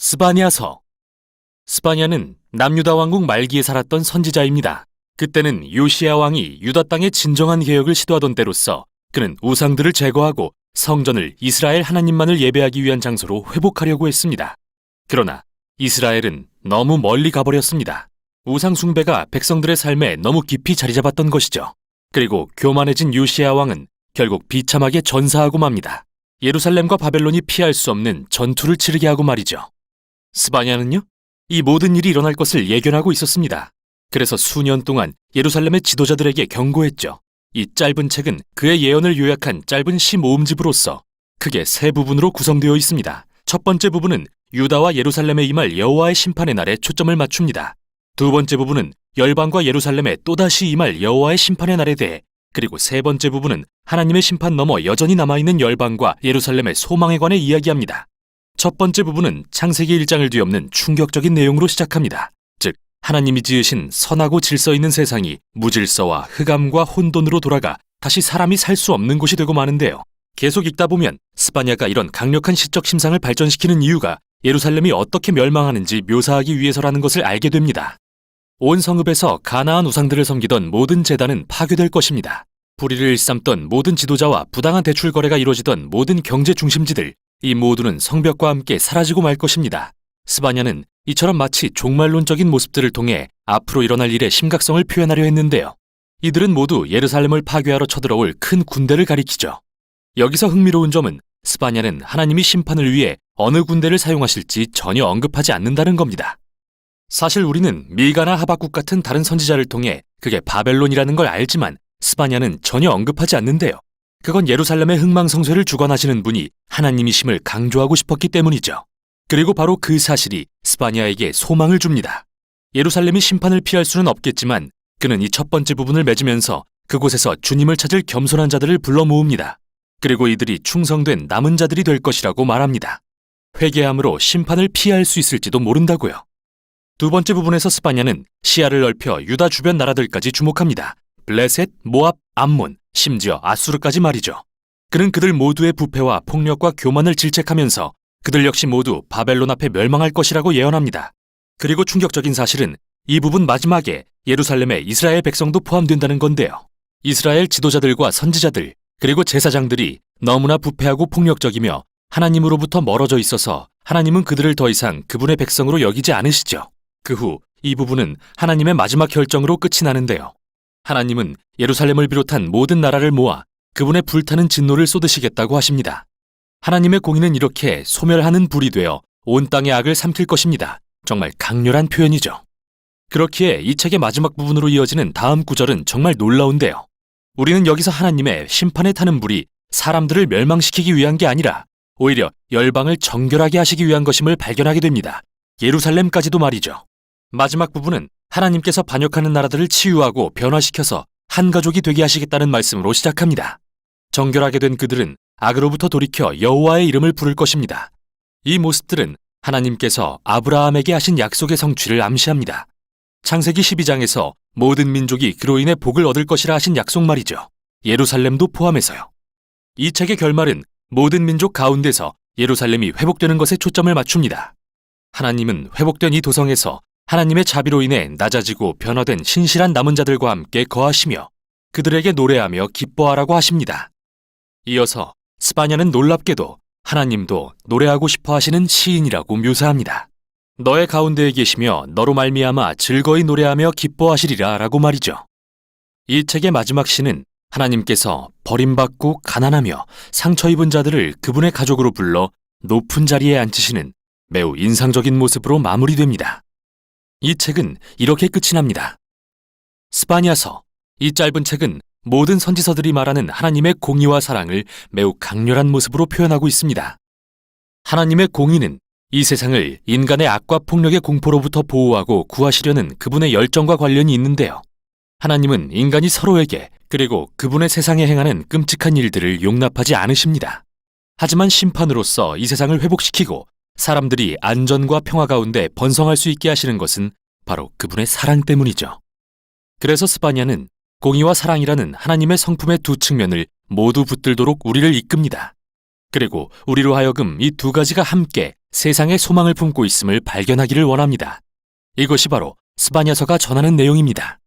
스바냐서. 스바냐는 남유다 왕국 말기에 살았던 선지자입니다. 그때는 요시야 왕이 유다 땅의 진정한 개혁을 시도하던 때로서 그는 우상들을 제거하고 성전을 이스라엘 하나님만을 예배하기 위한 장소로 회복하려고 했습니다. 그러나 이스라엘은 너무 멀리 가버렸습니다. 우상 숭배가 백성들의 삶에 너무 깊이 자리 잡았던 것이죠. 그리고 교만해진 요시야 왕은 결국 비참하게 전사하고 맙니다. 예루살렘과 바벨론이 피할 수 없는 전투를 치르게 하고 말이죠. 스바냐는요, 이 모든 일이 일어날 것을 예견하고 있었습니다. 그래서 수년 동안 예루살렘의 지도자들에게 경고했죠. 이 짧은 책은 그의 예언을 요약한 짧은 시 모음집으로서 크게 세 부분으로 구성되어 있습니다. 첫 번째 부분은 유다와 예루살렘에 임할 여호와의 심판의 날에 초점을 맞춥니다. 두 번째 부분은 열방과 예루살렘에 또다시 임할 여호와의 심판의 날에 대해, 그리고 세 번째 부분은 하나님의 심판 넘어 여전히 남아있는 열방과 예루살렘의 소망에 관해 이야기합니다. 첫 번째 부분은 창세기 1장을 뒤엎는 충격적인 내용으로 시작합니다. 즉, 하나님이 지으신 선하고 질서 있는 세상이 무질서와 흑암과 혼돈으로 돌아가 다시 사람이 살 수 없는 곳이 되고 마는데요. 계속 읽다 보면 스바냐가 이런 강력한 시적 심상을 발전시키는 이유가 예루살렘이 어떻게 멸망하는지 묘사하기 위해서라는 것을 알게 됩니다. 온 성읍에서 가나안 우상들을 섬기던 모든 제단은 파괴될 것입니다. 불의를 일삼던 모든 지도자와 부당한 대출 거래가 이루어지던 모든 경제 중심지들, 이 모두는 성벽과 함께 사라지고 말 것입니다. 스바냐는 이처럼 마치 종말론적인 모습들을 통해 앞으로 일어날 일의 심각성을 표현하려 했는데요. 이들은 모두 예루살렘을 파괴하러 쳐들어올 큰 군대를 가리키죠. 여기서 흥미로운 점은 스바냐는 하나님이 심판을 위해 어느 군대를 사용하실지 전혀 언급하지 않는다는 겁니다. 사실 우리는 밀가나 하박국 같은 다른 선지자를 통해 그게 바벨론이라는 걸 알지만 스바냐는 전혀 언급하지 않는데요. 그건 예루살렘의 흥망성쇠를 주관하시는 분이 하나님이심을 강조하고 싶었기 때문이죠. 그리고 바로 그 사실이 스바냐에게 소망을 줍니다. 예루살렘이 심판을 피할 수는 없겠지만 그는 이 첫 번째 부분을 맺으면서 그곳에서 주님을 찾을 겸손한 자들을 불러 모읍니다. 그리고 이들이 충성된 남은 자들이 될 것이라고 말합니다. 회개함으로 심판을 피할 수 있을지도 모른다고요. 두 번째 부분에서 스바냐는 시야를 넓혀 유다 주변 나라들까지 주목합니다. 블레셋, 모압, 암몬, 심지어 아수르까지 말이죠. 그는 그들 모두의 부패와 폭력과 교만을 질책하면서 그들 역시 모두 바벨론 앞에 멸망할 것이라고 예언합니다. 그리고 충격적인 사실은 이 부분 마지막에 예루살렘에 이스라엘 백성도 포함된다는 건데요. 이스라엘 지도자들과 선지자들, 그리고 제사장들이 너무나 부패하고 폭력적이며 하나님으로부터 멀어져 있어서 하나님은 그들을 더 이상 그분의 백성으로 여기지 않으시죠. 그 후 이 부분은 하나님의 마지막 결정으로 끝이 나는데요. 하나님은 예루살렘을 비롯한 모든 나라를 모아 그분의 불타는 진노를 쏟으시겠다고 하십니다. 하나님의 공의는 이렇게 소멸하는 불이 되어 온 땅의 악을 삼킬 것입니다. 정말 강렬한 표현이죠. 그렇기에 이 책의 마지막 부분으로 이어지는 다음 구절은 정말 놀라운데요. 우리는 여기서 하나님의 심판에 타는 불이 사람들을 멸망시키기 위한 게 아니라 오히려 열방을 정결하게 하시기 위한 것임을 발견하게 됩니다. 예루살렘까지도 말이죠. 마지막 부분은 하나님께서 반역하는 나라들을 치유하고 변화시켜서 한 가족이 되게 하시겠다는 말씀으로 시작합니다. 정결하게 된 그들은 악으로부터 돌이켜 여호와의 이름을 부를 것입니다. 이 모습들은 하나님께서 아브라함에게 하신 약속의 성취를 암시합니다. 창세기 12장에서 모든 민족이 그로 인해 복을 얻을 것이라 하신 약속 말이죠. 예루살렘도 포함해서요. 이 책의 결말은 모든 민족 가운데서 예루살렘이 회복되는 것에 초점을 맞춥니다. 하나님은 회복된 이 도성에서 하나님의 자비로 인해 낮아지고 변화된 신실한 남은 자들과 함께 거하시며 그들에게 노래하며 기뻐하라고 하십니다. 이어서 스바냐는 놀랍게도 하나님도 노래하고 싶어 하시는 시인이라고 묘사합니다. 너의 가운데에 계시며 너로 말미암아 즐거이 노래하며 기뻐하시리라 라고 말이죠. 이 책의 마지막 시는 하나님께서 버림받고 가난하며 상처 입은 자들을 그분의 가족으로 불러 높은 자리에 앉히시는 매우 인상적인 모습으로 마무리됩니다. 이 책은 이렇게 끝이 납니다. 스바냐서. 이 짧은 책은 모든 선지서들이 말하는 하나님의 공의와 사랑을 매우 강렬한 모습으로 표현하고 있습니다. 하나님의 공의는 이 세상을 인간의 악과 폭력의 공포로부터 보호하고 구하시려는 그분의 열정과 관련이 있는데요. 하나님은 인간이 서로에게 그리고 그분의 세상에 행하는 끔찍한 일들을 용납하지 않으십니다. 하지만 심판으로서 이 세상을 회복시키고 사람들이 안전과 평화 가운데 번성할 수 있게 하시는 것은 바로 그분의 사랑 때문이죠. 그래서 스바냐는 공의와 사랑이라는 하나님의 성품의 두 측면을 모두 붙들도록 우리를 이끕니다. 그리고 우리로 하여금 이 두 가지가 함께 세상에 소망을 품고 있음을 발견하기를 원합니다. 이것이 바로 스바냐서가 전하는 내용입니다.